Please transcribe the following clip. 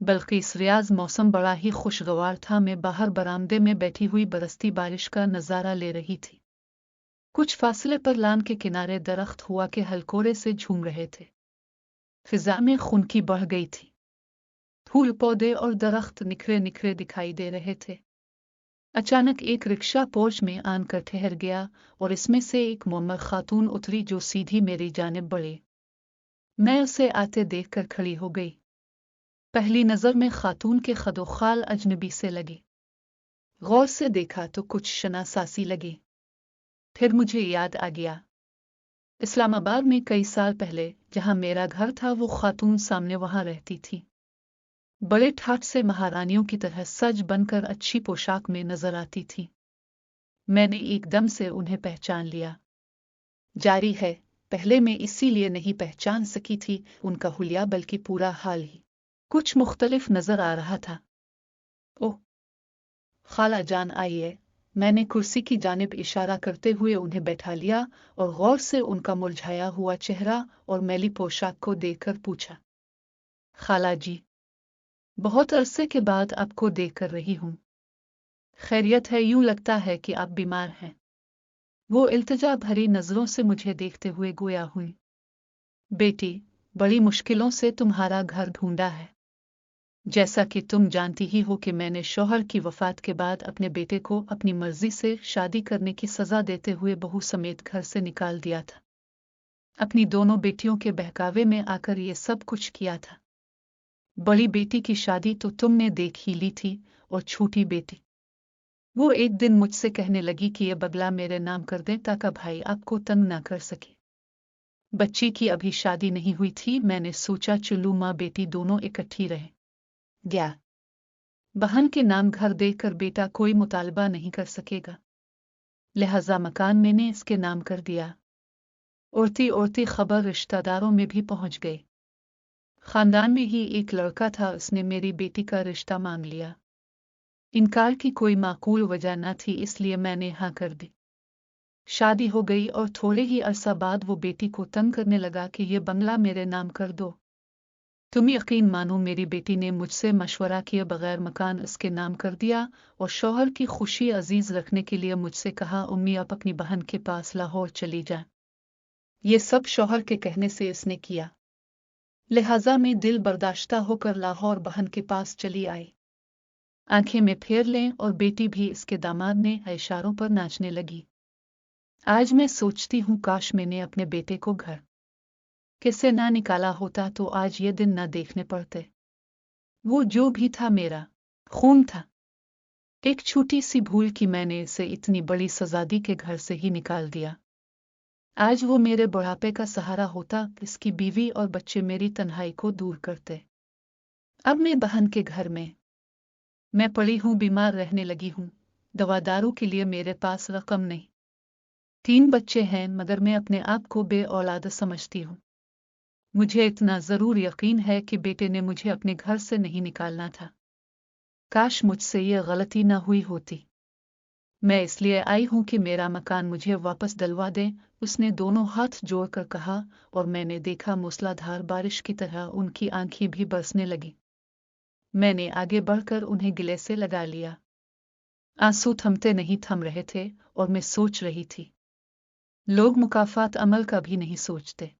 बल्किस रियाज मौसम बड़ा ही खुशगवार था। मैं बाहर बरामदे में बैठी हुई बरसती बारिश का नजारा ले रही थी। कुछ फासले पर लान के किनारे दरख्त हुआ के हलकोरे से झूम रहे थे। फिजा में खुनकी बढ़ गई थी। फूल पौधे और दरख्त निखरे निखरे दिखाई दे रहे थे। अचानक एक रिक्शा पोर्च में आकर ठहर गया और इसमें से एक मुअम्मर खातून उतरी जो सीधी मेरी जानिब बढ़ी। मैं उसे आते देखकर खड़ी हो गई। पहली नजर में खातून के खदोखाल अजनबी से लगी। गौर से देखा तो कुछ शनासासी लगी। फिर मुझे याद आ गया, इस्लामाबाद में कई साल पहले जहां मेरा घर था वो खातून सामने वहां रहती थी। बड़े ठाठ से महारानियों की तरह सज बनकर अच्छी पोशाक में नजर आती थी। मैंने एकदम से उन्हें पहचान लिया। जारी है, पहले मैं इसीलिए नहीं पहचान सकी थी उनका हुलिया बल्कि पूरा हाल ही कुछ मुख्तलिफ नजर आ रहा था। ओह खाला जान आइए। मैंने कुर्सी की जानिब इशारा करते हुए उन्हें बैठा लिया और गौर से उनका मुरझाया हुआ चेहरा और मैली पोशाक को देखकर पूछा, खाला जी, बहुत अरसे के बाद आपको देख कर रही हूं। खैरियत है? यूं लगता है कि आप बीमार हैं। वो इल्तिजा भरी नजरों से मुझे देखते हुए गोया हुई। बेटी, बड़ी मुश्किलों से तुम्हारा घर ढूंढा है। जैसा कि तुम जानती ही हो कि मैंने शौहर की वफात के बाद अपने बेटे को अपनी मर्जी से शादी करने की सजा देते हुए बहू समेत घर से निकाल दिया था। अपनी दोनों बेटियों के बहकावे में आकर ये सब कुछ किया था। बड़ी बेटी की शादी तो तुमने देख ही ली थी और छोटी बेटी, वो एक दिन मुझसे कहने लगी कि ये बगला मेरे नाम कर दें ताकि भाई आपको तंग ना कर सके। बच्ची की अभी शादी नहीं हुई थी। मैंने सोचा चलू माँ बेटी दोनों इकट्ठी रहे। गया बहन के नाम घर देकर बेटा कोई मुतालबा नहीं कर सकेगा, लिहाजा मकान मैंने इसके नाम कर दिया। उड़ती उड़ती खबर रिश्तेदारों में भी पहुंच गई। खानदान में ही एक लड़का था, उसने मेरी बेटी का रिश्ता मांग लिया। इनकार की कोई माकूल वजह न थी, इसलिए मैंने हाँ कर दी। शादी हो गई और थोड़े ही अरसा बाद वो बेटी को तंग करने लगा कि ये बंगला मेरे नाम कर दो। तुम यकीन मानो, मेरी बेटी ने मुझसे मशवरा किए बगैर मकान उसके नाम कर दिया और शौहर की खुशी अजीज रखने के लिए मुझसे कहा, उम्मी आप अपनी बहन के पास लाहौर चली जाएं। ये सब शौहर के कहने से इसने किया, लिहाजा मैं दिल बर्दाश्ता होकर लाहौर बहन के पास चली आई। आंखें में फेर लें और बेटी भी इसके दामाद ने इशारों पर नाचने लगी। आज मैं सोचती हूँ काश मैंने अपने बेटे को घर किससे ना निकाला होता तो आज ये दिन ना देखने पड़ते। वो जो भी था मेरा खून था। एक छोटी सी भूल की मैंने इसे इतनी बड़ी सजा दी के घर से ही निकाल दिया। आज वो मेरे बुढ़ापे का सहारा होता, इसकी बीवी और बच्चे मेरी तन्हाई को दूर करते। अब मैं बहन के घर में मैं पड़ी हूँ, बीमार रहने लगी हूँ। दवा दारू के लिए मेरे पास रकम नहीं। 3 बच्चे हैं मगर मैं अपने आप को बे औलाद समझती हूँ। मुझे इतना जरूर यकीन है कि बेटे ने मुझे अपने घर से नहीं निकालना था। काश मुझसे ये गलती न हुई होती। मैं इसलिए आई हूँ कि मेरा मकान मुझे वापस दिलवा दें। उसने दोनों हाथ जोड़कर कहा और मैंने देखा मूसलाधार बारिश की तरह उनकी आंखें भी बरसने लगी। मैंने आगे बढ़कर उन्हें गले से लगा लिया। आंसू थमते नहीं थम रहे थे और मैं सोच रही थी, लोग मुकाफात अमल का भी नहीं सोचते।